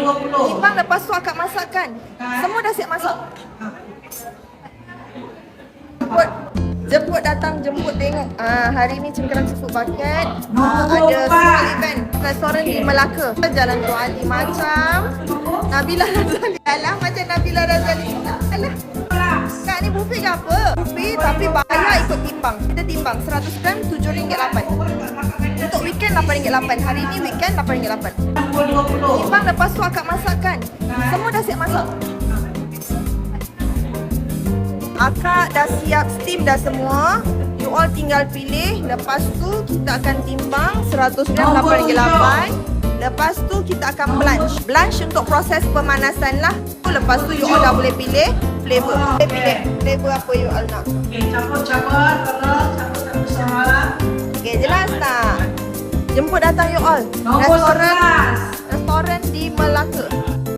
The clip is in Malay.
Timbang lepas tu akak masakkan. Semua dah siap masak. Jemput datang, jemput tengok. Hari ni Cengkerang Seafood Bucket ada small event restoran di Melaka. Jalan Tun Ali macam Nabila Razali. Alah, macam Nabila Razali. Alah. Kak ni buffet ke apa? Buffet tapi bayar ikut timbang. Kita timbang 100 gram RM7.8. Untuk weekend RM8.8. Hari ni weekend RM8.8. Timbang lepas tu akak masakkan. Semua dah siap masak. Akak dah siap steam dah semua. You all tinggal pilih. Lepas tu kita akan timbang 100 gram RM8.8. Lepas tu kita akan blanch. Blanch untuk proses pemanasan lah. Lepas tu you all dah boleh pilih flavor. Boleh pilih flavor apa you all nak. Okay, jelas tak? Jemput datang you all. Restoran di Melaka.